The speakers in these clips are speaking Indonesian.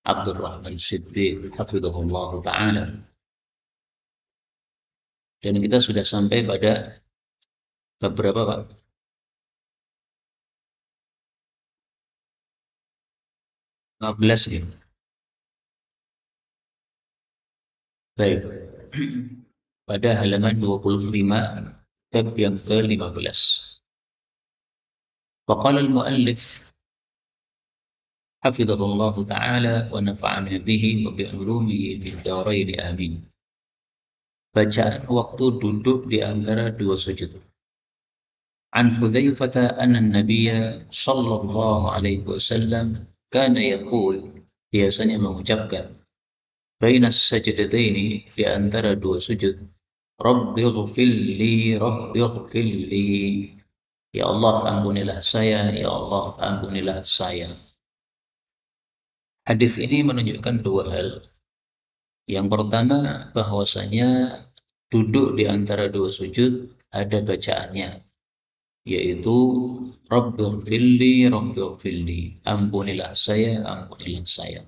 Abdurrahman Siddiq hafizahullah taala. Dan kita sudah sampai pada beberapa Pak? 15 ya. Baik. Pada halaman 25 bab yang ke-15. Faqala al-muallif hafizahullah taala wa nafa'ana bihi wa bi ulumihi fid dharain amin. Bacaan waktu duduk di antara dua sujud. An Hudzaifah anna an-nabiyya sallallahu alaihi wasallam kana yaqul, biasanya mengucapkan, bainas sajdataini, di antara dua sujud, Rabbighfirli, Rabbighfirli, ya Allah ampunilah saya, ya Allah ampunilah saya. Hadis ini menunjukkan dua hal. Yang pertama, bahwasanya duduk di antara dua sujud ada bacaannya, yaitu Rabbighfirli, Rabbighfirli, ampunilah saya, ampunilah saya.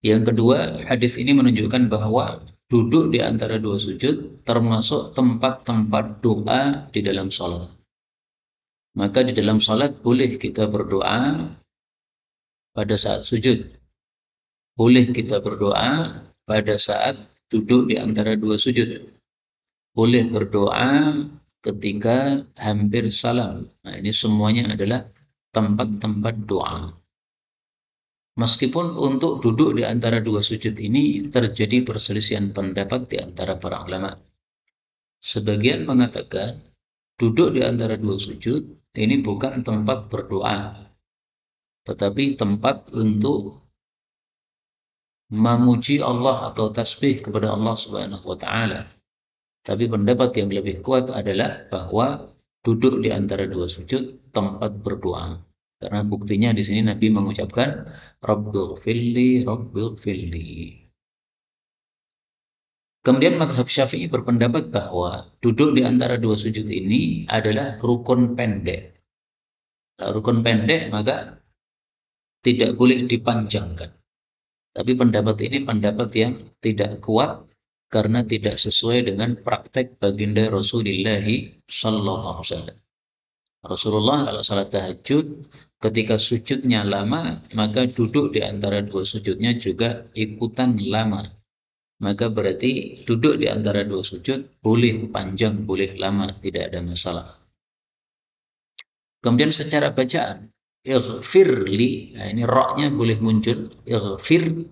Yang kedua, hadis ini menunjukkan bahwa duduk di antara dua sujud termasuk tempat-tempat doa di dalam salat. Maka di dalam salat boleh kita berdoa pada saat sujud. Boleh kita berdoa pada saat duduk di antara dua sujud. Boleh berdoa ketika hampir salam. Nah, ini semuanya adalah tempat-tempat doa. Meskipun untuk duduk di antara dua sujud ini terjadi perselisihan pendapat di antara para ulama. Sebagian mengatakan duduk di antara dua sujud ini bukan tempat berdoa, tetapi tempat untuk memuji Allah atau tasbih kepada Allah Subhanahu wa taala. Tapi pendapat yang lebih kuat adalah bahwa duduk di antara dua sujud tempat berdoa. Karena buktinya di sini Nabi mengucapkan Rabbighfirli, Rabbighfirli. Kemudian mazhab Syafi'i berpendapat bahwa duduk di antara dua sujud ini adalah rukun pendek. Nah, rukun pendek maka tidak boleh dipanjangkan. Tapi pendapat ini pendapat yang tidak kuat karena tidak sesuai dengan praktek baginda Rasulullah sallallahu alaihi wasallam. Rasulullah kalau salat tahajud ketika sujudnya lama, maka duduk di antara dua sujudnya juga ikutan lama. Maka berarti duduk di antara dua sujud boleh panjang, boleh lama, tidak ada masalah. Kemudian secara bacaan, ighfirli, nah ini roknya boleh muncul, ighfir,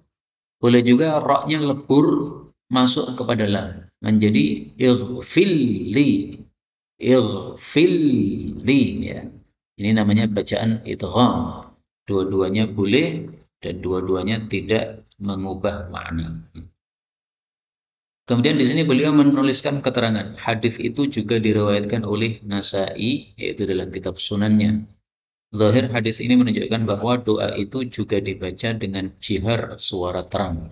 boleh juga roknya lebur masuk kepada lam, menjadi ighfirli, ighfirli, ya. Ini namanya bacaan idgham. Dua-duanya boleh dan dua-duanya tidak mengubah makna. Kemudian di sini beliau menuliskan keterangan hadis itu juga diriwayatkan oleh Nasa'i, yaitu dalam kitab sunannya. Zahir hadis ini menunjukkan bahwa doa itu juga dibaca dengan jihar, suara terang.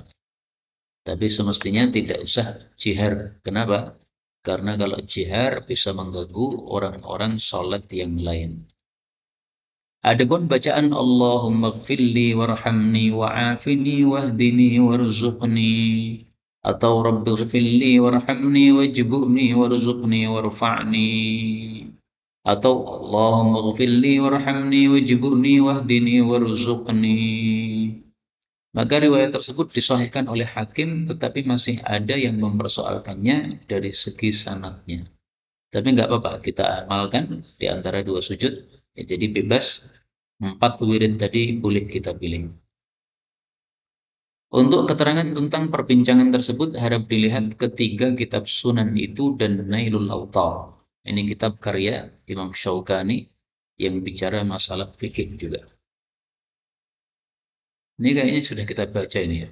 Tapi semestinya tidak usah jihar. Kenapa? Karena kalau jihar bisa mengganggu orang-orang sholat yang lain. Adapun bacaan Allahumma gfirli warhamni wa'afini wahdini warzuqni, atau Rabbi gfirli warhamni wajburni warzuqni warfa'ni, atau Allahumma gfirli warhamni wajburni wahdini warzuqni. Maka riwayat tersebut disahihkan oleh Hakim, tetapi masih ada yang mempersoalkannya dari segi sanadnya. Tapi nggak apa-apa, kita amalkan di antara dua sujud. Ya, jadi bebas, 4 wirid tadi boleh kita pilih. Untuk keterangan tentang perbincangan tersebut harap dilihat ketiga kitab sunan itu dan Nailul Awtar. Ini kitab karya Imam Syaukani yang bicara masalah fikih juga. Ini kayaknya sudah kita baca ini ya.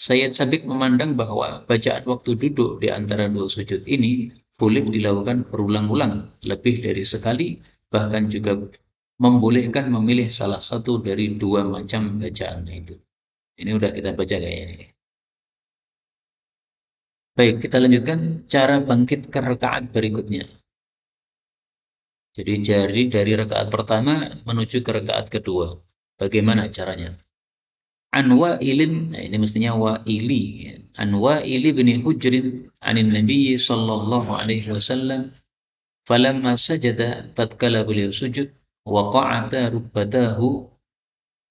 Sayyid Sabiq memandang bahwa bacaan waktu duduk di antara dua sujud ini boleh dilakukan berulang-ulang, lebih dari sekali, bahkan juga membolehkan memilih salah satu dari dua macam bacaan itu. Ini udah kita baca kayaknya ini. Baik, kita lanjutkan cara bangkit ke rakaat berikutnya. Jadi dari rakaat pertama menuju ke rakaat kedua. Bagaimana caranya? an Wa'ilin, nah ini mestinya Wa'ili, ya. An Wa'ili bin Hujrin anin Nabi sallallahu alaihi wasallam falamma sajada tatkala beliau sujud waqa'ata rubbatahu,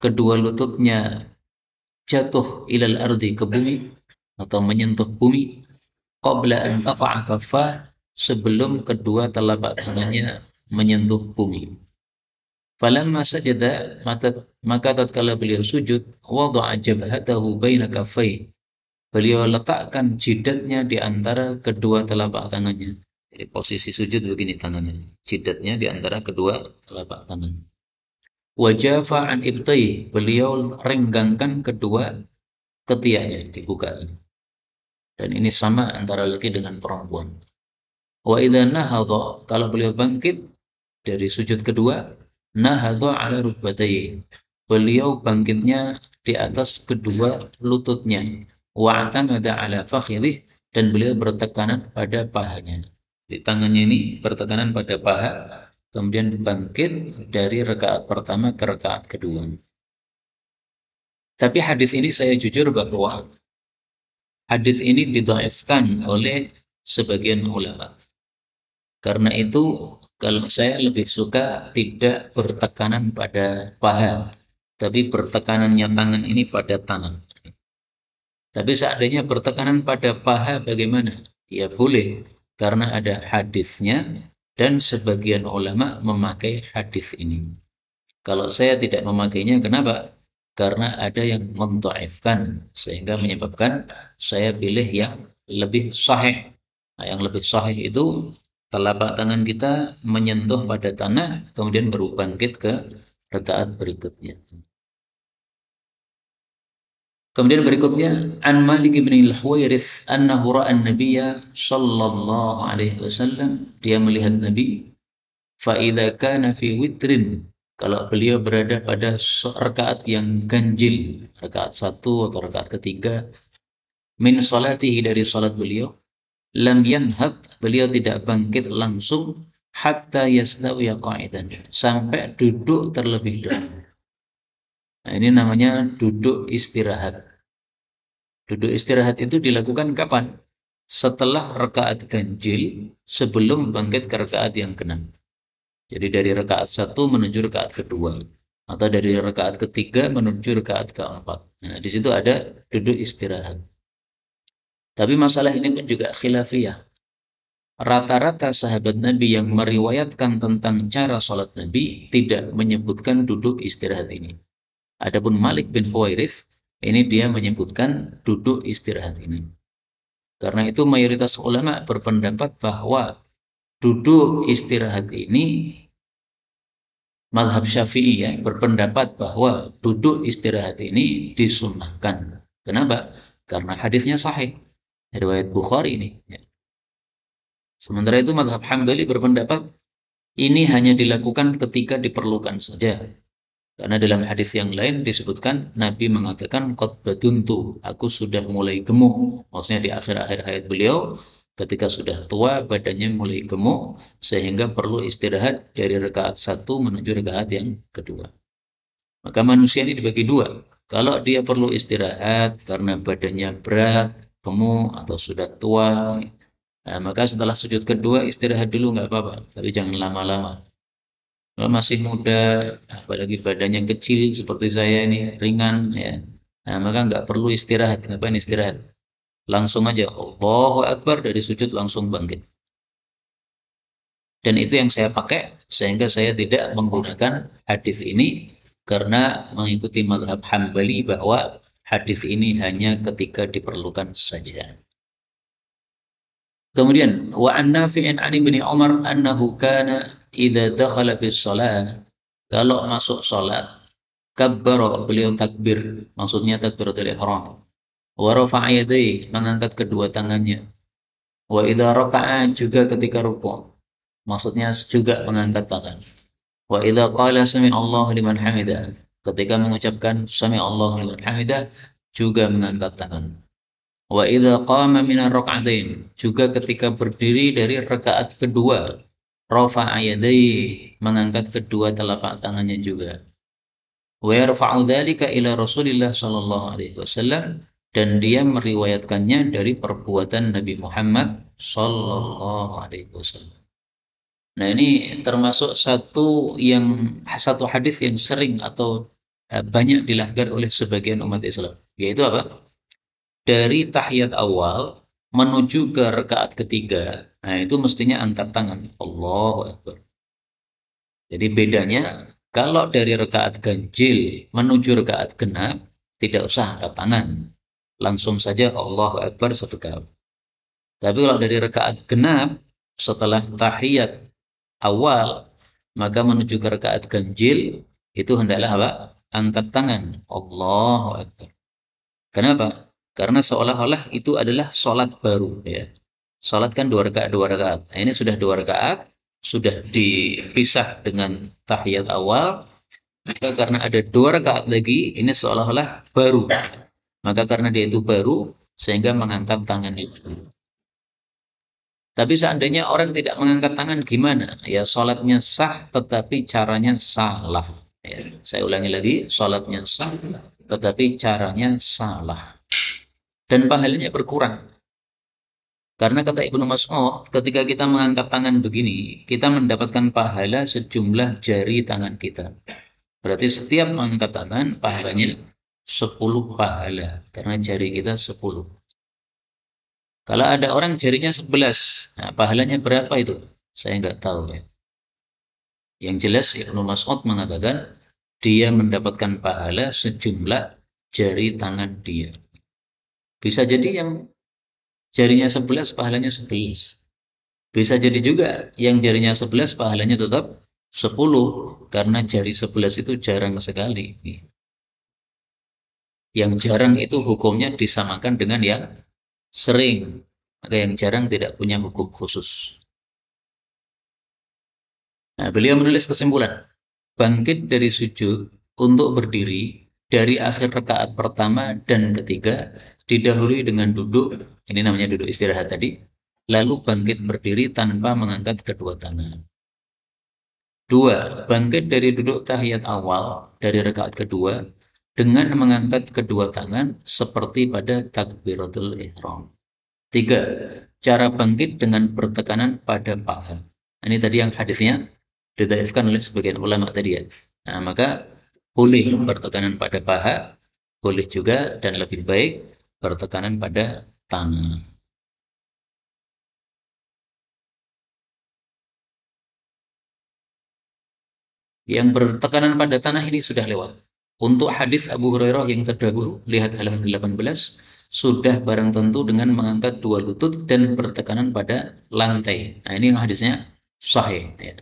kedua lututnya jatuh ilal ardi, ke bumi atau menyentuh bumi, qabla an tafa'a kaffa, sebelum kedua telapak tangannya menyentuh bumi. Falamma sajada, maka tatkala beliau sujud, wada'a jabhatahu baina kaffai, beliau letakkan jidatnya di antara kedua telapak tangannya. Jadi posisi sujud begini tangannya, jidatnya di antara kedua telapak tangan. Wajafa an ibtai, beliau renggangkan kedua ketiaknya, dibuka. Dan ini sama antara laki dengan perempuan. Wa idza nahadha, kalau beliau bangkit dari sujud kedua, nahadha ala rukbatayhi, beliau bangkitnya di atas kedua lututnya, wa atamada ala fakhidih, dan beliau bertekanan pada pahanya. Di tangannya ini bertekanan pada paha, kemudian bangkit dari rakaat pertama ke rakaat kedua. Tapi hadis ini saya jujur bahwa hadis ini didhaifkan oleh sebagian ulama. Karena itu, kalau saya lebih suka tidak bertekanan pada paha, tapi bertekanannya tangan ini pada tangan. Tapi seandainya bertekanan pada paha bagaimana? Ya boleh, karena ada hadisnya dan sebagian ulama memakai hadis ini. Kalau saya tidak memakainya, kenapa? Karena ada yang mendhaifkan, sehingga menyebabkan saya pilih yang lebih sahih. Nah, yang lebih sahih itu telapak tangan kita menyentuh pada tanah, kemudian baru bangkit ke rakaat berikutnya. Kemudian berikutnya, an Malik bin al-Huwairits annahu ra'a an-nabiyya sallallahu alaihi wasallam, dia melihat Nabi, fa idza kana fi witrin, kalau beliau berada pada rakaat yang ganjil, rakaat satu atau rakaat ketiga, min salatihi, dari salat beliau, lam yanhad, beliau tidak bangkit langsung, hatta yastawiya qa'idan, sampai duduk terlebih dahulu. Nah, ini namanya duduk istirahat. Duduk istirahat itu dilakukan kapan? Setelah rakaat ganjil, sebelum bangkit ke rakaat yang genap. Jadi dari rakaat satu menuju rakaat kedua, atau dari rakaat ketiga menuju rakaat keempat. Nah, di situ ada duduk istirahat. Tapi masalah ini pun juga khilafiyah. Rata-rata sahabat Nabi yang meriwayatkan tentang cara sholat Nabi tidak menyebutkan duduk istirahat ini. Adapun Malik bin Huwairits, ini dia menyebutkan duduk istirahat ini. Karena itu mayoritas ulama berpendapat bahwa duduk istirahat ini, mazhab Syafi'i ya, berpendapat bahwa duduk istirahat ini disunnahkan. Kenapa? Karena hadisnya sahih, riwayat Bukhari ini. Sementara itu mazhab Hambali berpendapat ini hanya dilakukan ketika diperlukan saja. Karena dalam hadis yang lain disebutkan Nabi mengatakan qad baduntu, aku sudah mulai gemuk. Maksudnya di akhir-akhir hayat beliau, ketika sudah tua badannya mulai gemuk sehingga perlu istirahat dari rakaat satu menuju rakaat yang kedua. Maka manusia ini dibagi dua. Kalau dia perlu istirahat karena badannya berat, gemuk atau sudah tua, nah, maka setelah sujud kedua istirahat dulu nggak apa-apa, tapi jangan lama-lama. Kalau masih muda, apalagi badannya kecil seperti saya ini, ringan ya, nah, maka nggak perlu istirahat. Ngapain istirahat? Langsung aja Allahu Akbar, dari sujud langsung bangkit. Dan itu yang saya pakai, sehingga saya tidak menggunakan hadis ini, karena mengikuti mazhab Hambali bahwa hadis ini hanya ketika diperlukan saja. Kemudian wa an Nafi'in an Ibnu Umar annahu kana idza dakhala fi shalah, kalau masuk salat, kabbara, beliau takbir, maksudnya takbiratul ihram, wa rafa'a yadayhi, mengangkat kedua tangannya, wa idza raka'a, juga ketika rukuk, maksudnya juga mengangkat tangan, wa idza qala sami'allahu liman hamidah, ketika mengucapkan sami'allahu liman hamidah juga mengangkat tangan. Wa idza qama minar rak'atain, juga ketika berdiri dari rakaat kedua, rafa'a yadayhi, mengangkat kedua telapak tangannya juga. Wa yarfa'u dzalika ila Rasulillah sallallahu alaihi wasallam, dan dia meriwayatkannya dari perbuatan Nabi Muhammad sallallahu alaihi wasallam. Nah, ini termasuk satu hadis yang sering atau banyak dilanggar oleh sebagian umat Islam. Yaitu apa? Dari tahiyat awal menuju ke rakaat ketiga, nah itu mestinya angkat tangan. Allahu Akbar. Jadi bedanya, kalau dari rakaat ganjil menuju rakaat genap, tidak usah angkat tangan. Langsung saja Allahu Akbar satu kali. Tapi kalau dari rakaat genap, setelah tahiyat awal, maka menuju ke rakaat ganjil, itu hendaklah apa? Angkat tangan. Allahu Akbar. Kenapa? Karena seolah-olah itu adalah sholat baru, ya. Sholat kan dua rakaat. Nah, ini sudah dua rakaat, sudah dipisah dengan tahiyat awal, maka karena ada dua rakaat lagi, ini seolah-olah baru. Maka karena dia itu baru, sehingga mengangkat tangan itu. Tapi seandainya orang tidak mengangkat tangan gimana? Ya, sholatnya sah, tetapi caranya salah. Ya, saya ulangi lagi, sholatnya sah, tetapi caranya salah. Dan pahalanya berkurang. Karena kata Ibnu Mas'ud, ketika kita mengangkat tangan begini, kita mendapatkan pahala sejumlah jari tangan kita. Berarti setiap mengangkat tangan, pahalanya 10 pahala. Karena jari kita 10. Kalau ada orang jarinya 11, nah pahalanya berapa itu? Saya nggak tahu ya. Yang jelas Ibnu Mas'ud mengatakan, dia mendapatkan pahala sejumlah jari tangan dia. Bisa jadi yang jarinya 11, pahalanya 11. Bisa jadi juga yang jarinya 11 pahalanya tetap 10, karena jari 11 itu jarang sekali. Yang jarang itu hukumnya disamakan dengan yang sering. Maka yang jarang tidak punya hukum khusus. Nah, beliau menulis kesimpulan, bangkit dari sujud untuk berdiri dari akhir rakaat pertama dan ketiga didahului dengan duduk, ini namanya duduk istirahat tadi, lalu bangkit berdiri tanpa mengangkat kedua tangan. Dua, bangkit dari duduk tahiyat awal dari rakaat kedua dengan mengangkat kedua tangan seperti pada takbiratul ihram. Tiga, cara bangkit dengan bertekanan pada paha. Ini tadi yang hadisnya didhaifkan oleh sebagian ulama tadi ya. Nah, maka boleh bertekanan pada paha, boleh juga dan lebih baik bertekanan pada tangan. Yang bertekanan pada tanah ini sudah lewat. Untuk hadis Abu Hurairah yang terdahulu, lihat halaman 18, sudah barang tentu dengan mengangkat dua lutut dan bertekanan pada lantai. Nah, ini yang hadisnya sahih. Ya.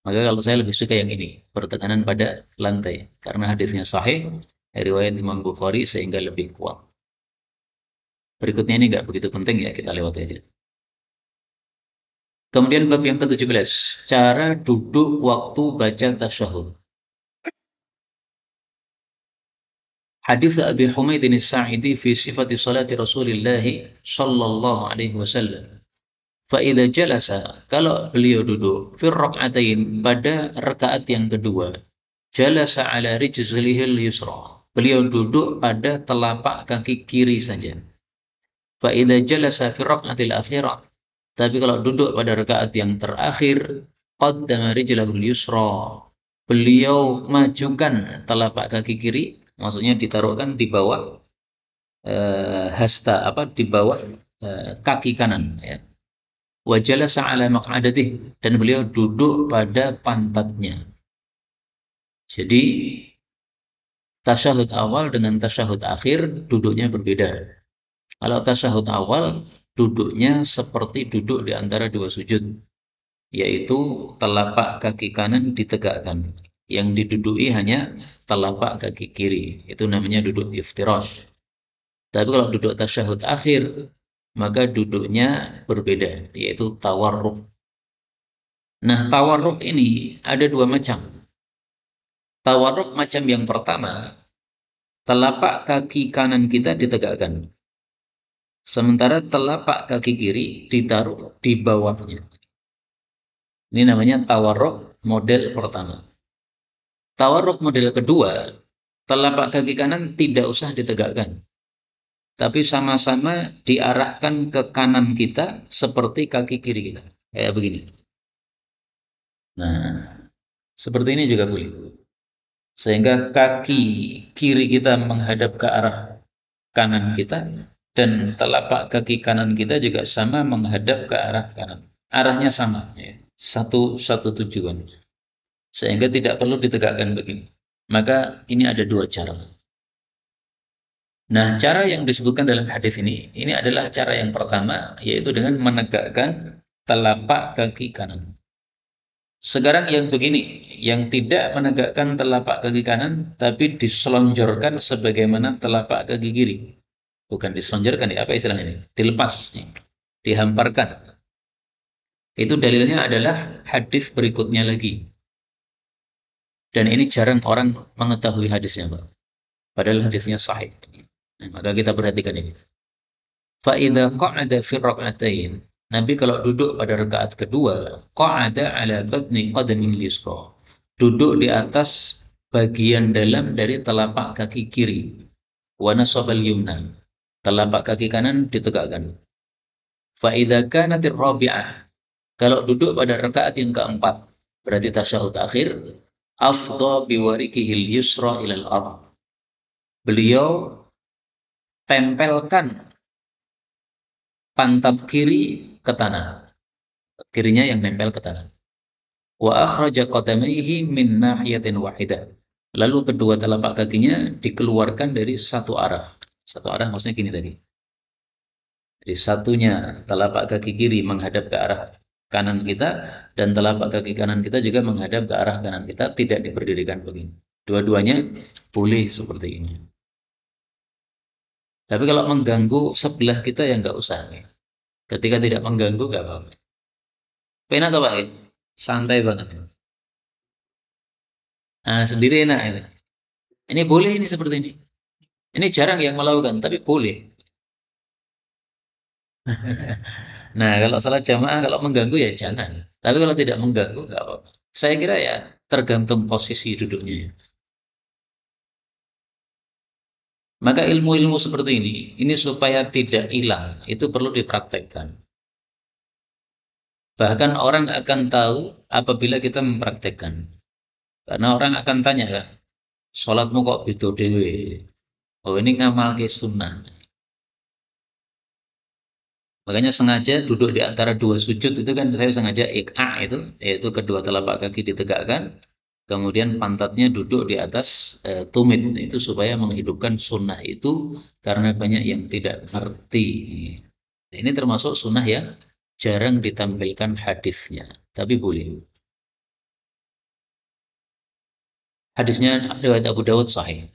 Maka kalau saya lebih suka yang ini, bertekanan pada lantai. Karena hadisnya sahih, riwayat Imam Bukhari sehingga lebih kuat. Berikutnya ini nggak begitu penting ya, kita lewat aja. Kemudian bab yang ke-17, cara duduk waktu baca tasyahud. Hadis Abi Humaid As-Sa'idi fi sifati salati Rasulillah sallallahu alaihi wasallam. Fa idza jalasa, kalau beliau duduk fi rak'atain pada rakaat yang kedua, jalasa ala rijlihil yusra. Beliau duduk pada telapak kaki kiri saja. Fa idza jalasa fi rak'atil akhirah, tapi kalau duduk pada rakaat yang terakhir, qaddama rijlahul yusra. Beliau majukan telapak kaki kiri, maksudnya ditaruhkan di bawah hasta, apa, di bawah kaki kanan ya. Wa jalasa ala maq'adatih, dan beliau duduk pada pantatnya. Jadi tasyahud awal dengan tasyahud akhir duduknya berbeda. Kalau tasyahud awal duduknya seperti duduk di antara dua sujud, yaitu telapak kaki kanan ditegakkan. Yang diduduki hanya telapak kaki kiri. Itu namanya duduk iftirash. Tapi kalau duduk tasyahud akhir, maka duduknya berbeda, yaitu tawarruk. Nah, tawarruk ini ada dua macam. Tawarruk macam yang pertama, telapak kaki kanan kita ditegakkan. Sementara telapak kaki kiri ditaruh di bawahnya. Ini namanya tawarruk model pertama. Tawarruk model kedua, telapak kaki kanan tidak usah ditegakkan, tapi sama-sama diarahkan ke kanan kita seperti kaki kiri kita. Kayak begini. Nah, seperti ini juga boleh. Sehingga kaki kiri kita menghadap ke arah kanan kita dan telapak kaki kanan kita juga sama menghadap ke arah kanan. Arahnya sama, ya. Satu tujuan. Sehingga tidak perlu ditegakkan begini. Maka ini ada dua cara. Nah, cara yang disebutkan dalam hadis ini adalah cara yang pertama, yaitu dengan menegakkan telapak kaki kanan. Sekarang yang begini, yang tidak menegakkan telapak kaki kanan, tapi diselonjorkan sebagaimana telapak kaki kiri. Bukan diselonjorkan, ya, apa istilahnya ini? Dilepas, ya, dihamparkan. Itu dalilnya adalah hadis berikutnya lagi. Dan ini jarang orang mengetahui hadisnya, Pak. Padahal hadisnya sahih. Nah, maka kita perhatikan ini. Fa'idha qa'ada fi rak'atain. Nabi kalau duduk pada rakaat kedua, qa'ada ala batni qadamil yusra. Duduk di atas bagian dalam dari telapak kaki kiri. Wa nasabal yumna. Telapak kaki kanan ditegakkan. Fa'idha kanatir rabi'ah. Kalau duduk pada rakaat yang keempat, berarti tasyahud akhir, afdha biwarikihil yusra ilal ardh. Beliau tempelkan pantat kiri ke tanah. Kirinya yang nempel ke tanah. Wa akhraja qadamaihi min nahiyatin wahidah. Lalu kedua telapak kakinya dikeluarkan dari satu arah. Satu arah maksudnya gini tadi. Jadi satunya telapak kaki kiri menghadap ke arah kanan kita dan telapak kaki kanan kita juga menghadap ke arah kanan kita, tidak diberdirikan begini. Dua-duanya boleh seperti ini. Tapi kalau mengganggu sebelah kita ya nggak usah. Ya. Ketika tidak mengganggu nggak apa-apa. Enak atau Pak? Santai banget. Nah, sendiri enak ini. Ini boleh ini seperti ini. Ini jarang yang melakukan, tapi boleh. Nah, kalau salat jamaah kalau mengganggu ya jangan. Tapi kalau tidak mengganggu nggak apa-apa. Saya kira ya tergantung posisi duduknya. Maka ilmu-ilmu seperti ini supaya tidak hilang, itu perlu dipraktekkan. Bahkan orang akan tahu apabila kita mempraktekkan. Karena orang akan tanya kan, sholatmu kok beda dewe? Oh ini ngamal ke sunnah. Makanya sengaja duduk di antara dua sujud itu kan saya sengaja ik'a itu, yaitu kedua telapak kaki ditegakkan, kemudian pantatnya duduk di atas tumit itu supaya menghidupkan sunnah itu karena banyak yang tidak ngerti. Ini termasuk sunnah yang jarang ditampilkan hadisnya, tapi boleh. Hadisnya riwayat Abu Dawud sahih.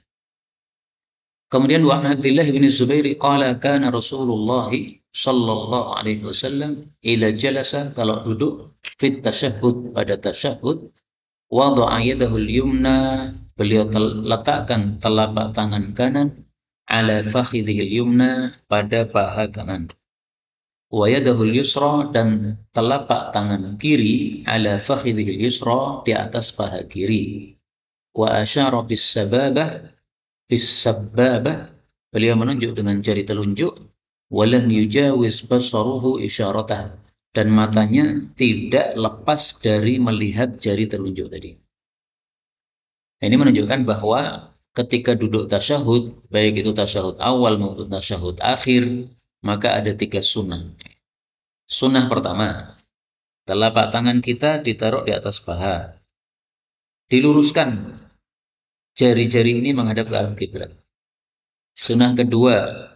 Kemudian wa Abdullah bin Zubair qala kana Rasulullah sallallahu alaihi wasallam ila jalasa kalau duduk fit tasyahhud pada tasyahhud wada'a yadahu al-yumna beliau letakkan telapak tangan kanan ala fakhidhihi al-yumna pada paha kanan wa yadahu al-yusra dan telapak tangan kiri ala fakhidhihi al-yusra di atas paha kiri wa asyara bis sababah beliau menunjuk dengan jari telunjuk walam yujawiz basaruhu isyaratah dan matanya tidak lepas dari melihat jari telunjuk tadi. Ini menunjukkan bahwa ketika duduk tasyahud, baik itu tasyahud awal maupun tasyahud akhir, maka ada 3 sunnah. Sunnah pertama, telapak tangan kita ditaruh di atas paha, diluruskan jari-jari ini menghadap ke arah kiblat. Sunnah kedua,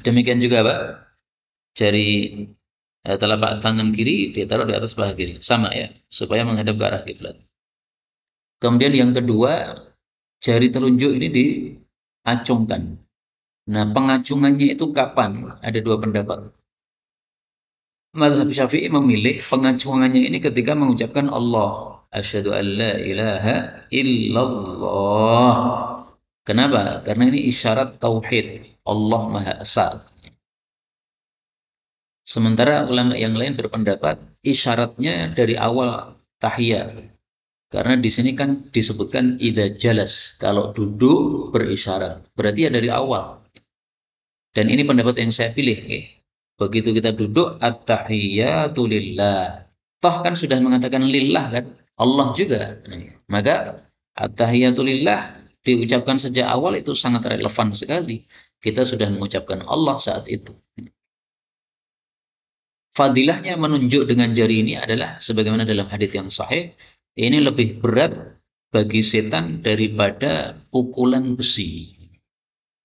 demikian juga Pak, jari telapak tangan kiri ditaruh di atas paha kiri, sama ya, supaya menghadap ke arah kiblat. Kemudian yang kedua, jari telunjuk ini diacungkan. Nah, pengacungannya itu kapan? Ada 2 pendapat. Mazhab Syafi'i memilih pengacungannya ini ketika mengucapkan Allah, asyhadu an la ilaha illallah. Kenapa? Karena ini isyarat tauhid, Allah Maha Esa. Sementara ulama yang lain berpendapat isyaratnya dari awal tahiyat. Karena di sini kan disebutkan idza jalas, kalau duduk berisyarat. Berarti ya dari awal. Dan ini pendapat yang saya pilih. Begitu kita duduk, at-tahiyyatu lillah. Toh kan sudah mengatakan lillah kan? Allah juga. Maka at-tahiyyatu lillah diucapkan sejak awal itu sangat relevan sekali. Kita sudah mengucapkan Allah saat itu. Fadilahnya menunjuk dengan jari ini adalah sebagaimana dalam hadis yang sahih, ini lebih berat bagi setan daripada pukulan besi.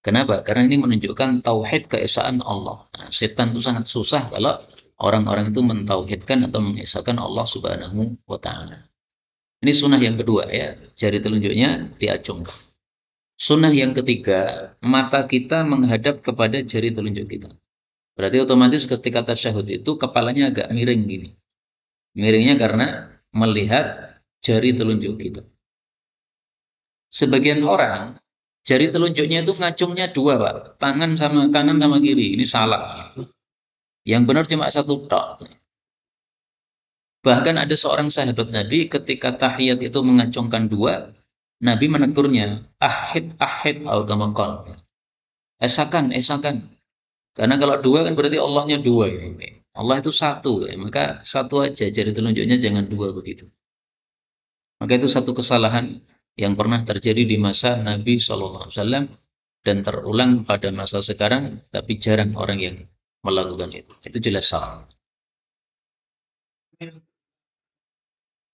Kenapa? Karena ini menunjukkan tauhid keesaan Allah. Nah, setan itu sangat susah kalau orang-orang itu mentauhidkan atau mengesahkan Allah Subhanahu wa taala. Ini sunnah yang kedua ya, jari telunjuknya diacungkan. Sunnah yang ketiga, mata kita menghadap kepada jari telunjuk kita. Berarti otomatis ketika tasyahud itu kepalanya agak miring gini. Miringnya karena melihat jari telunjuk kita. Sebagian orang jari telunjuknya itu ngacungnya dua, Pak. Tangan sama kanan sama kiri. Ini salah. Yang benar cuma satu tok. Bahkan ada seorang sahabat Nabi ketika tahiyat itu mengacungkan dua, Nabi menegurnya, ahid ahid atau kama qala. Esakan, esakan. Karena kalau dua kan berarti Allahnya dua ini. Allah itu satu, maka satu aja jari telunjuknya jangan dua begitu. Maka itu satu kesalahan yang pernah terjadi di masa Nabi SAW dan terulang pada masa sekarang, tapi jarang orang yang melakukan itu. Itu jelas salah.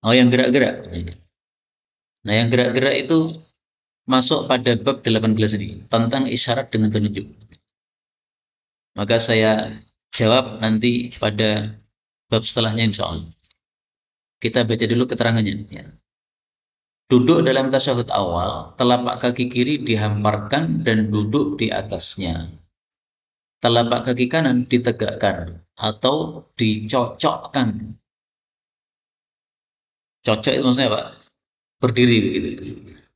Oh, yang gerak-gerak. Nah, yang gerak-gerak itu masuk pada bab 18 ini tentang isyarat dengan telunjuk. Maka saya jawab nanti pada bab setelahnya insya Allah. Kita baca dulu keterangannya. Ya. Duduk dalam tasyahud awal, telapak kaki kiri dihamparkan dan duduk di atasnya. Telapak kaki kanan ditegakkan atau dicocokkan. Cocok itu maksudnya Pak? Berdiri begitu.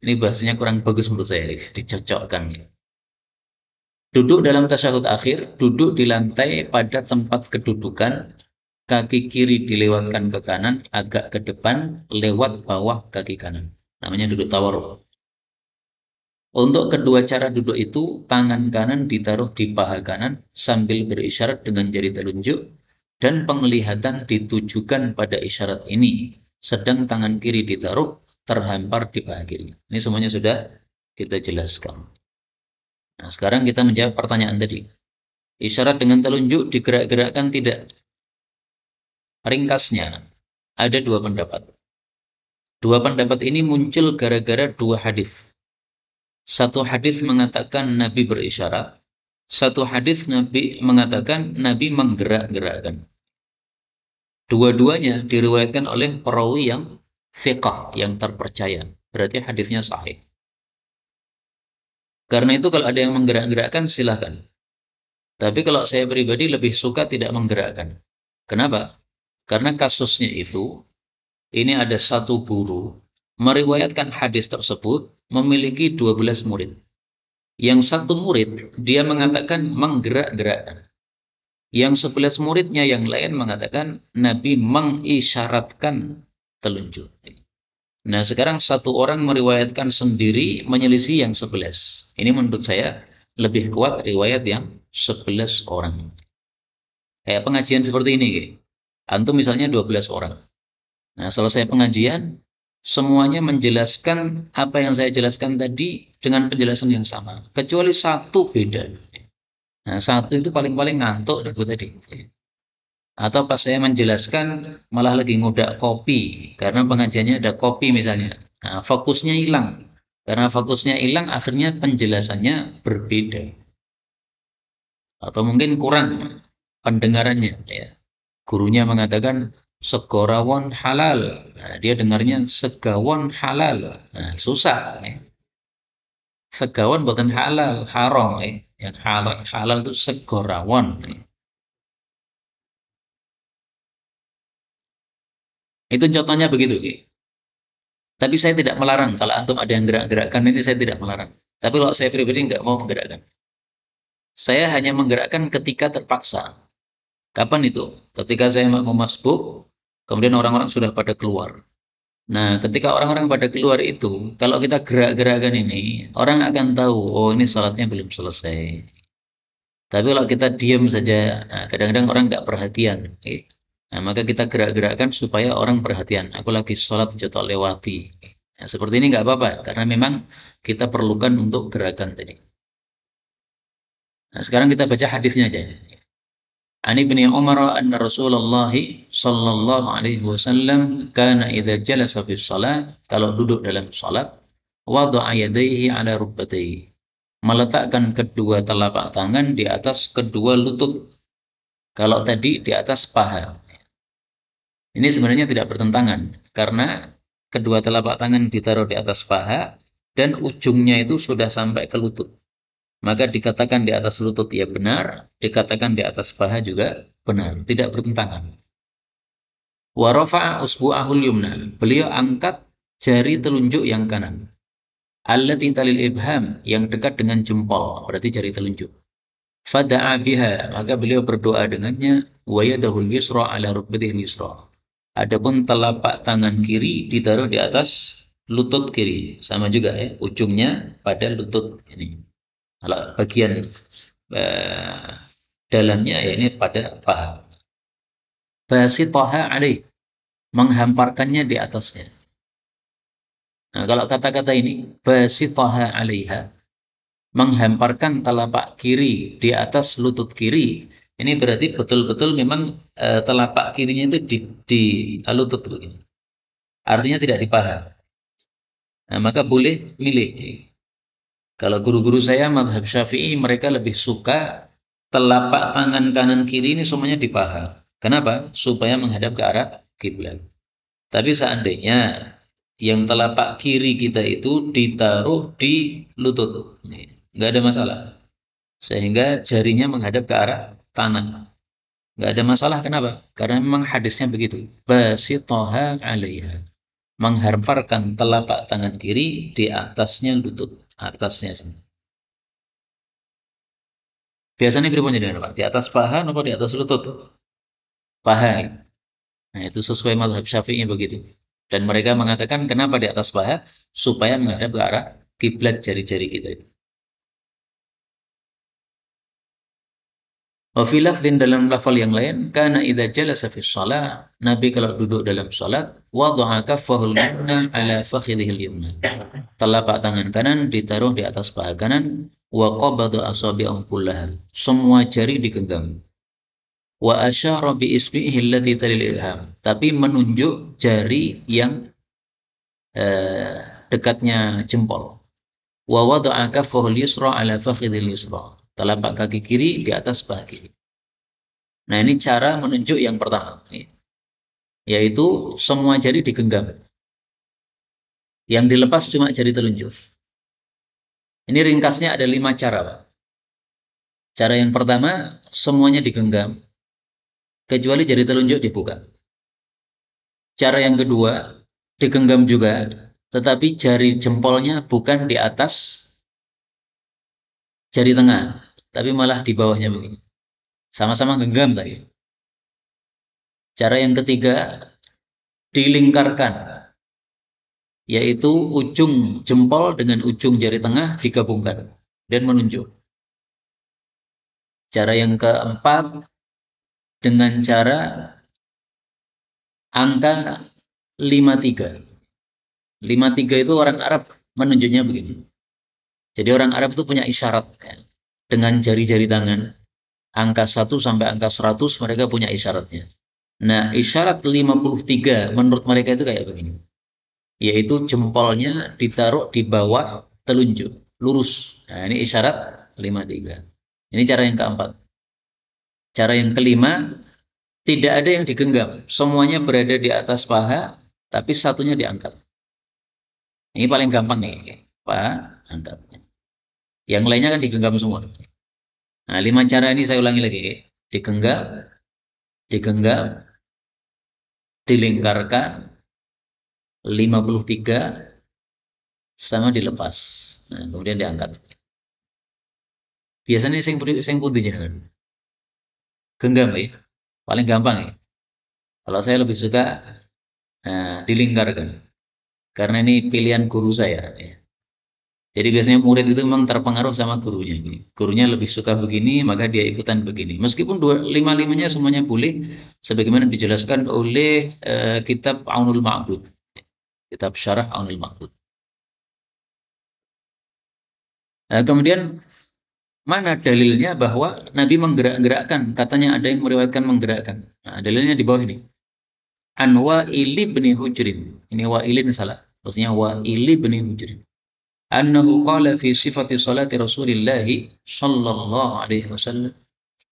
Ini bahasanya kurang bagus menurut saya, dicocokkan. Duduk dalam tasyahud akhir, duduk di lantai pada tempat kedudukan, kaki kiri dilewatkan ke kanan, agak ke depan, lewat bawah kaki kanan. Namanya duduk tawarruk. Untuk kedua cara duduk itu, tangan kanan ditaruh di paha kanan sambil berisyarat dengan jari telunjuk dan penglihatan ditujukan pada isyarat ini. Sedang tangan kiri ditaruh terhampar di paha kiri. Ini semuanya sudah kita jelaskan. Nah, sekarang kita menjawab pertanyaan tadi. Isyarat dengan telunjuk digerak-gerakkan tidak? Ringkasnya, ada dua pendapat. Dua pendapat ini muncul gara-gara dua hadis. Satu hadis mengatakan Nabi berisyarat, satu hadis Nabi mengatakan Nabi menggerak-gerakkan. Dua-duanya diriwayatkan oleh perawi yang thiqah, yang terpercaya. Berarti hadisnya sahih. Karena itu kalau ada yang menggerak-gerakkan silahkan. Tapi kalau saya pribadi lebih suka tidak menggerakkan. Kenapa? Karena kasusnya itu, ini ada satu guru meriwayatkan hadis tersebut memiliki 12 murid. Yang satu murid, dia mengatakan menggerak-gerakkan. Yang 11 muridnya yang lain mengatakan Nabi mengisyaratkan telunjuk. Nah, sekarang satu orang meriwayatkan sendiri menyelisih yang 11. Ini menurut saya lebih kuat riwayat yang 11 orang. Kayak pengajian seperti ini. Antum misalnya 12 orang. Nah, selesai pengajian, semuanya menjelaskan apa yang saya jelaskan tadi dengan penjelasan yang sama. Kecuali satu beda. Nah, satu itu paling-paling ngantuk tadi. Atau pas saya menjelaskan malah lagi ngudak kopi karena pengajiannya ada kopi misalnya. Nah, fokusnya hilang. Karena fokusnya hilang akhirnya penjelasannya berbeda. Atau mungkin kurang pendengarannya ya. Gurunya mengatakan segorawon halal. Nah, dia dengarnya segawon halal. Nah, susah ya. Segawon bukan halal, haram ya. Yang halal, halal itu segorawon. Ya. Itu contohnya begitu, ya. Tapi saya tidak melarang kalau antum ada yang gerak-gerakkan ini saya tidak melarang. Tapi kalau saya pribadi nggak mau menggerakkan. Saya hanya menggerakkan ketika terpaksa. Kapan itu? Ketika saya mau masbuk, kemudian orang-orang sudah pada keluar. Nah, ketika orang-orang pada keluar itu, kalau kita gerak-gerakan ini, orang akan tahu, oh ini salatnya belum selesai. Tapi kalau kita diam saja, nah, kadang-kadang orang nggak perhatian. Nah, maka kita gerak-gerakkan supaya orang perhatian. Aku lagi sholat jatuh lewati. Nah, seperti ini nggak apa-apa, karena memang kita perlukan untuk gerakan tadi. Nah, sekarang kita baca hadisnya aja. Ani bin Umar anna Rasulullah sallallahu alaihi wasallam kana idza jalasa fi shalah, kalau duduk dalam salat, wada'a yadayhi ala rukbatayhi, meletakkan kedua telapak tangan di atas kedua lutut. Kalau tadi di atas paha. Ini sebenarnya tidak bertentangan karena kedua telapak tangan ditaruh di atas paha dan ujungnya itu sudah sampai ke lutut. Maka dikatakan di atas lutut ya benar, dikatakan di atas paha juga benar, tidak bertentangan. Wa rafa'a usbu'ahul yumna. Beliau angkat jari telunjuk yang kanan. Allati talil ibham, yang dekat dengan jempol, berarti jari telunjuk. Fada'a biha, maka beliau berdoa dengannya, wa yadahul yusra ala rukbatihil yusra. Adapun telapak tangan kiri ditaruh di atas lutut kiri, sama juga ya, ujungnya pada lutut ini. Kalau bagian eh, dalamnya ya ini pada paha. Basitaha alaih, menghamparkannya di atasnya. Nah, kalau kata-kata ini, basitaha alaiha, menghamparkan telapak kiri di atas lutut kiri, ini berarti betul-betul memang telapak kirinya itu di lutut begini. Artinya tidak di paha. Nah, maka boleh milih. Kalau guru-guru saya madhab Syafi'i, mereka lebih suka telapak tangan kanan kiri ini semuanya di paha. Kenapa? Supaya menghadap ke arah kiblat. Tapi seandainya yang telapak kiri kita itu ditaruh di lutut, nggak ada masalah. Sehingga jarinya menghadap ke arah tanah. Nggak ada masalah, kenapa? Karena memang hadisnya begitu. Basitoha alaiha. Menghamparkan telapak tangan kiri di atasnya lutut. Atasnya. Biasanya pripun jenengan, Pak? Di atas paha atau di atas lutut? Paha. Nah, itu sesuai mazhab Syafi'i begitu. Dan mereka mengatakan kenapa di atas paha? Supaya menghadap ke arah kiblat jari-jari kita itu. Wa fi lafdhin, dalam lafal yang lain, kana idza jalasa fi shalah, Nabi kalau duduk dalam salat, wada'a kaffahul yumna ala fakhidhil yumna. Telapak tangan kanan ditaruh di atas paha kanan, wa qabada asabi'ahu kullaha. Semua jari digenggam. Wa asyara bi isbihi allati talil ilham. Tapi menunjuk jari yang eh, dekatnya jempol. Wa wada'a kaffahul yusra ala fakhidhil yusra. Telapak kaki kiri di atas paha kiri. Nah, ini cara menunjuk yang pertama, yaitu semua jari digenggam. Yang dilepas cuma jari telunjuk. Ini ringkasnya ada 5 cara, Pak. Cara yang pertama, semuanya digenggam, kecuali jari telunjuk dibuka. Cara yang kedua, digenggam juga, tetapi jari jempolnya bukan di atas jari tengah, tapi malah di bawahnya begini. Sama-sama genggam tadi. Cara yang ketiga, dilingkarkan, yaitu ujung jempol dengan ujung jari tengah digabungkan dan menunjuk. Cara yang keempat, dengan cara angka 53. 53 itu orang Arab menunjuknya begini. Jadi orang Arab itu punya isyarat ya. Dengan jari-jari tangan, angka 1 sampai angka 100 mereka punya isyaratnya. Nah, isyarat 53 menurut mereka itu kayak begini. Yaitu jempolnya ditaruh di bawah telunjuk, lurus. Nah, ini isyarat 53. Ini cara yang keempat. Cara yang kelima, tidak ada yang digenggam. Semuanya berada di atas paha, tapi satunya diangkat. Ini paling gampang nih. Paha, angkat. Yang lainnya kan digenggam semua. Nah, 5 cara ini saya ulangi lagi. Digenggam, digenggam, dilingkarkan, 53, sama dilepas. Nah, kemudian diangkat. Biasanya sing putih jenengan. Genggam ya. Paling gampang ya. Kalau saya lebih suka dilingkarkan. karena ini pilihan guru saya. Ya. Jadi biasanya murid itu memang terpengaruh sama gurunya. Gurunya lebih suka begini, maka dia ikutan begini. Meskipun lima-limanya semuanya boleh, sebagaimana dijelaskan oleh kitab Aunul Ma'bud, kitab Syarah Aunul Ma'bud. Kemudian mana dalilnya bahwa Nabi menggerak-gerakkan? Katanya ada yang meriwayatkan menggerakkan. Nah, dalilnya di bawah ini. An Wa'il bin Hujrin. Ini Wa'ilin salah. Maksudnya Wa'il bin Hujrin. Annahu qala fi sifati salati Rasulillah sallallahu alaihi wasallam.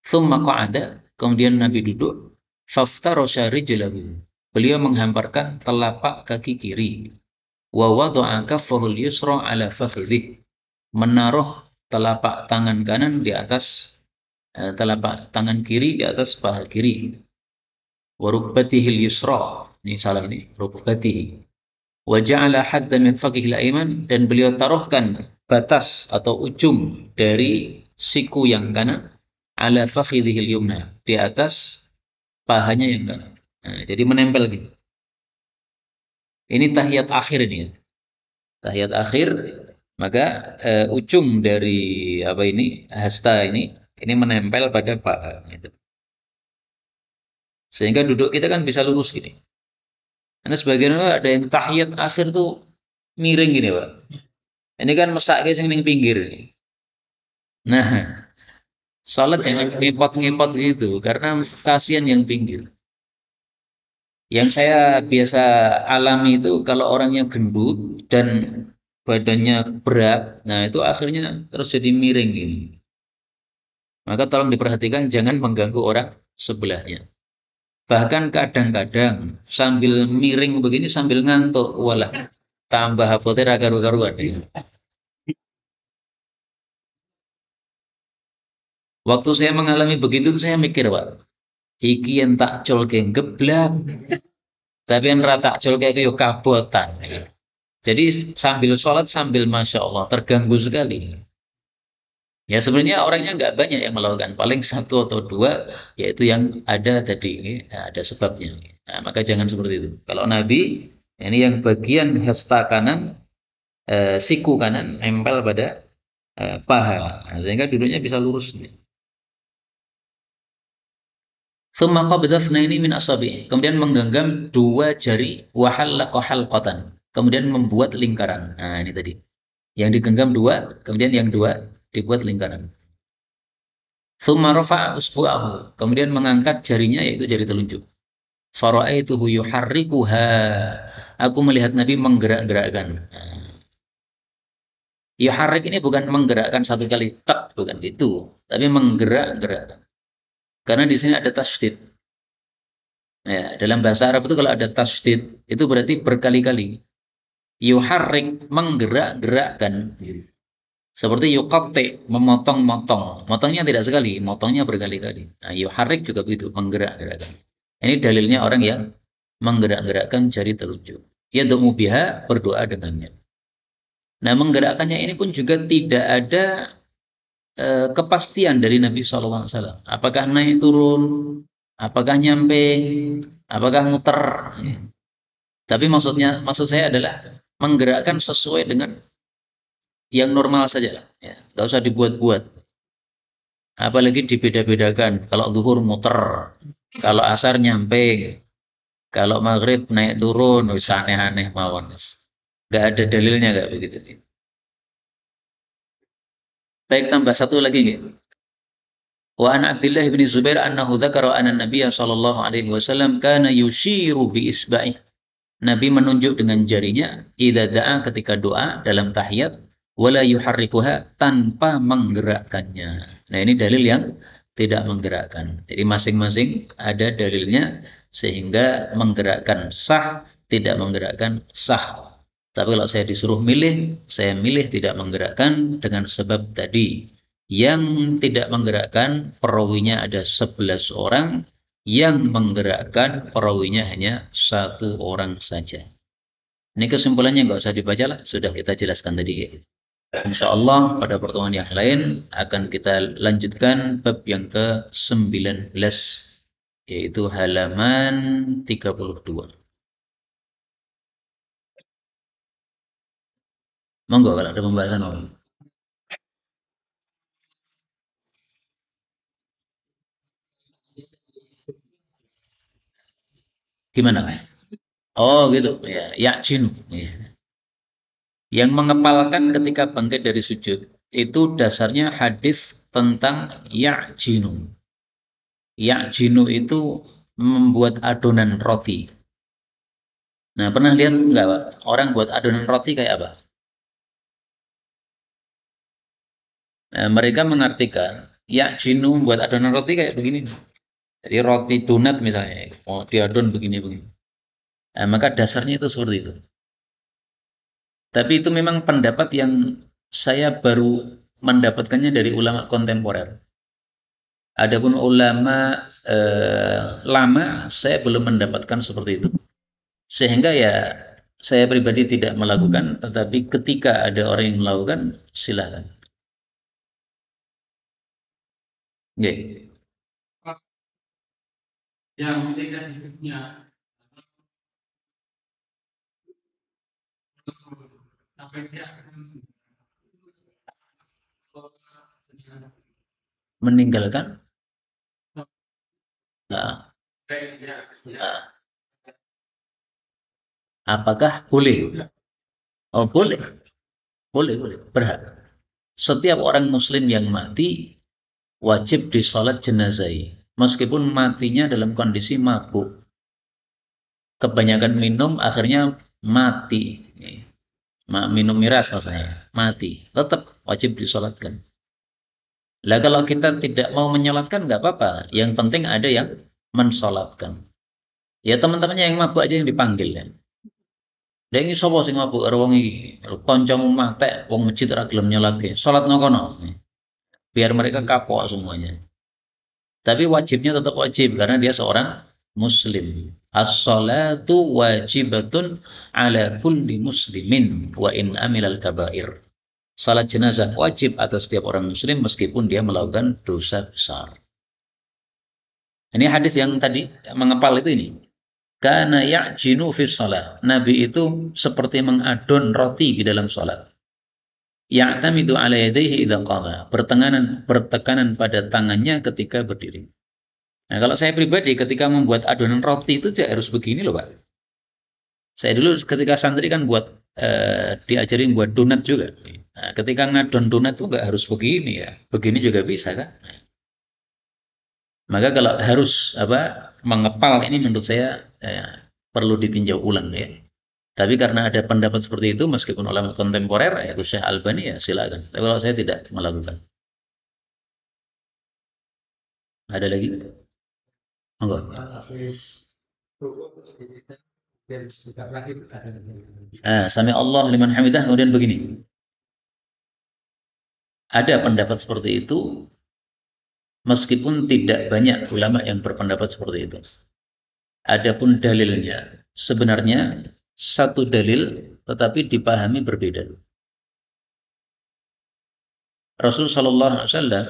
Thumma qa'ada. Kemudian Nabi duduk. Faftarasha rijlahu. Beliau menghamparkan telapak kaki kiri. Wa wada'a kaffahul yusra ala fakhidih. Menaruh telapak tangan kanan di atas telapak tangan kiri di atas paha kiri. Wa rukbatihil yusra. Ini salah ini. Rukbatihi. Wa ja'ala hadda min faqihil aiman. Dan beliau taruhkan batas atau ujung dari siku yang kanan ala fakhidhil yumna. Di atas pahanya yang kanan. Nah, jadi menempel gitu. Ini tahiyat akhir ini ya. Tahiyat akhir, maka ujung dari apa ini hasta ini menempel pada paha gitu. Sehingga duduk kita kan bisa lurus gini. Karena sebagian orang ada yang tahiyat akhir tuh miring gini, Pak. Ini kan mesake sing ning pinggir. Nah, salat jangan ngepot-ngepot gitu karena kasihan yang pinggir. Yang saya biasa alami itu kalau orangnya gendut dan badannya berat, nah itu akhirnya terus jadi miring gini. Maka tolong diperhatikan jangan mengganggu orang sebelahnya. Bahkan kadang-kadang sambil miring begini sambil ngantuk, walah tambah hafote ra karu-karuan. Waktu saya mengalami begitu saya mikir, Pak, iki yang tak colke geblak, tapi yang rata colke yo kabotan. Jadi sambil sholat sambil masya Allah terganggu sekali. Ya sebenarnya orangnya nggak banyak yang melakukan, paling satu atau dua, yaitu yang ada tadi, ada sebabnya. Nah, maka jangan seperti itu. Kalau Nabi, ini yang bagian hasta kanan, siku kanan nempel pada paha, nah, sehingga duduknya bisa lurus. Thumma qabdha ini min asabi'. Kemudian menggenggam dua jari wahallaqa halqatan. Kemudian membuat lingkaran. Nah, ini tadi. Yang digenggam dua, kemudian yang dua dibuat lingkaran. Thumma rafa'a usbu'ahu. Kemudian mengangkat jarinya yaitu jari telunjuk. Fara'aituhu yuharrikuha. Aku melihat Nabi menggerak-gerakkan. Nah, yuharrik ini bukan menggerakkan satu kali tak, bukan itu, tapi menggerak-gerakkan. Karena di sini ada tasydid. Ya, dalam bahasa Arab itu kalau ada tasydid itu berarti berkali-kali. Yuharrik menggerak-gerakkan. Seperti yuqatti memotong-motong. Motongnya tidak sekali, motongnya berkali-kali. Nah, yuharrik juga begitu, menggerak-gerakkan. Ini dalilnya orang yang menggerak-gerakkan jari telunjuk. Yad'u biha, berdoa dengannya. Nah, menggerakkannya ini pun juga tidak ada kepastian dari Nabi SAW. Apakah naik turun, apakah nyamping, apakah muter. Tapi maksud saya adalah menggerakkan sesuai dengan yang normal saja lah. Ya, nggak usah dibuat-buat. Apalagi dibeda-bedakan. Kalau zuhur muter, kalau asar nyamping, kalau maghrib naik turun, wis aneh-aneh mawon. Nggak ada dalilnya nggak begitu. Baik, tambah satu lagi nggih. Wa an Abdullah bin Zubair annahu dzakara anna Nabiy sallallahu alaihi wasallam kana yushiru bi isba'i. Nabi menunjuk dengan jarinya idza da'a ketika doa dalam tahiyat wala yuharrikuha tanpa menggerakkannya. Nah, ini dalil yang tidak menggerakkan. Jadi masing-masing ada dalilnya sehingga menggerakkan sah, tidak menggerakkan sah. Tapi kalau saya disuruh milih, saya milih tidak menggerakkan dengan sebab tadi. Yang tidak menggerakkan perawinya ada 11 orang, yang menggerakkan perawinya hanya satu orang saja. Ini kesimpulannya nggak usah dibaca lah, sudah kita jelaskan tadi. Insya Allah pada pertemuan yang lain akan kita lanjutkan bab yang ke-19, yaitu halaman 32. Monggo kalau ada pembahasan apa? Gimana? Oh gitu ya, yakjinu. Ya. Yang mengepalkan ketika bangkit dari sujud itu dasarnya hadis tentang yakjinu. Yakjinu itu membuat adonan roti. Nah, pernah lihat nggak, Pak? Orang buat adonan roti kayak apa? Nah, mereka mengartikan yakjinu buat adonan roti kayak begini. Jadi roti donat misalnya, mau diadon begini-begini. Nah, maka dasarnya itu seperti itu. Tapi itu memang pendapat yang saya baru mendapatkannya dari ulama kontemporer. Adapun ulama lama, saya belum mendapatkan seperti itu. Sehingga ya saya pribadi tidak melakukan, tetapi ketika ada orang yang melakukan, silakan. Nggih. Meninggalkan, nah, nah, apakah boleh? Oh, boleh, boleh, boleh, berhak. Setiap orang Muslim yang mati wajib disolat jenazah, meskipun matinya dalam kondisi mabuk, kebanyakan minum akhirnya mati. Minum miras maksudnya, mati, tetap wajib disolatkan. Lah kalau kita tidak mau menyolatkan nggak apa-apa, yang penting ada yang mensolatkan. Ya teman-temannya yang mabuk aja yang dipanggil ya. Dia ini sapa sing mabuk karo wong iki? Kancamu matek wong masjid ora gelem nyolatke. Salat nang kono. Biar mereka kapok semuanya. Tapi wajibnya tetap wajib karena dia seorang muslim. As-salatu wajibatun ala kulli muslimin wa in amilal kabair. Salat jenazah wajib atas setiap orang muslim meskipun dia melakukan dosa besar. Ini hadis yang tadi mengepal itu ini. Kana ya'jinu fi shalah. Nabi itu seperti mengadon roti di dalam salat. Ya'tamidu ala yadayhi idza qama. Bertekanan pada tangannya ketika berdiri. Nah, kalau saya pribadi ketika membuat adonan roti itu tidak harus begini loh, Pak. Saya dulu ketika santri kan buat diajarin buat donat juga. Nah, ketika ngadon donat itu nggak harus begini ya. Begini juga bisa kan. Maka kalau harus apa mengepal ini menurut saya perlu ditinjau ulang ya. Tapi karena ada pendapat seperti itu meskipun ulama kontemporer yaitu Syekh Albani ya silakan. Tapi kalau saya tidak melakukan. Ada lagi? Monggo. Sami Allah liman hamidah kemudian begini. Ada pendapat seperti itu meskipun tidak banyak ulama yang berpendapat seperti itu. Adapun dalilnya sebenarnya satu dalil tetapi dipahami berbeda. Rasul Shallallahu Alaihi Wasallam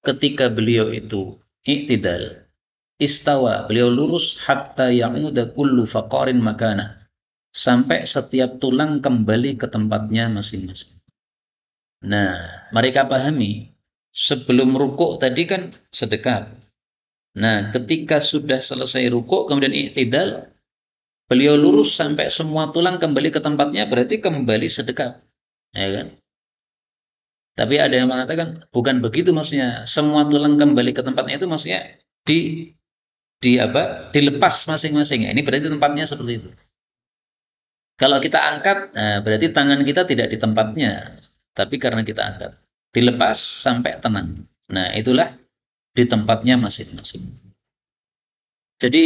ketika beliau itu iktidal, istawa, beliau lurus hatta ya'uda kullu faqarin makana, sampai setiap tulang kembali ke tempatnya masing-masing. Nah, mereka pahami sebelum rukuk tadi kan sedekap. Nah, ketika sudah selesai rukuk kemudian iktidal, beliau lurus sampai semua tulang kembali ke tempatnya berarti kembali sedekap. Ya kan? Tapi ada yang mengatakan bukan begitu maksudnya. Semua tulang kembali ke tempatnya itu maksudnya di apa? Dilepas masing-masing. Ini berarti tempatnya seperti itu. Kalau kita angkat, nah berarti tangan kita tidak di tempatnya, tapi karena kita angkat, dilepas sampai tenang. Nah, itulah di tempatnya masing-masing. Jadi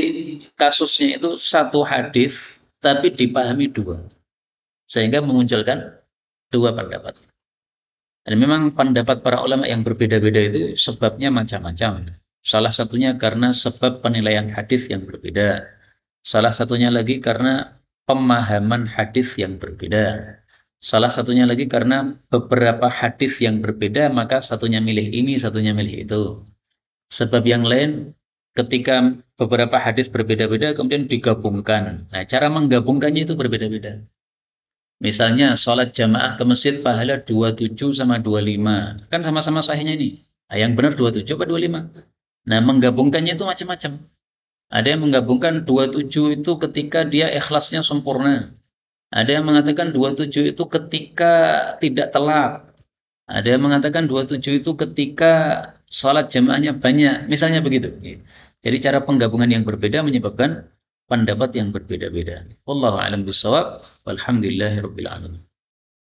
kasusnya itu satu hadis tapi dipahami dua, sehingga memunculkan dua pendapat. Dan memang pendapat para ulama yang berbeda-beda itu sebabnya macam-macam. Salah satunya karena sebab penilaian hadis yang berbeda. Salah satunya lagi karena pemahaman hadis yang berbeda. Salah satunya lagi karena beberapa hadis yang berbeda, maka satunya milih ini, satunya milih itu. Sebab yang lain, ketika beberapa hadis berbeda-beda, kemudian digabungkan. Nah, cara menggabungkannya itu berbeda-beda. Misalnya sholat jamaah ke masjid pahala 27 sama 25. Kan sama-sama sahihnya ini. Nah, yang benar 27 apa 25? Nah, menggabungkannya itu macam-macam. Ada yang menggabungkan 27 itu ketika dia ikhlasnya sempurna. Ada yang mengatakan 27 itu ketika tidak telat. Ada yang mengatakan 27 itu ketika sholat jamaahnya banyak. Misalnya begitu. Jadi cara penggabungan yang berbeda menyebabkan pendapat yang berbeda-beda. Wallahu a'lam bishawab. Walhamdulillahirabbil alamin.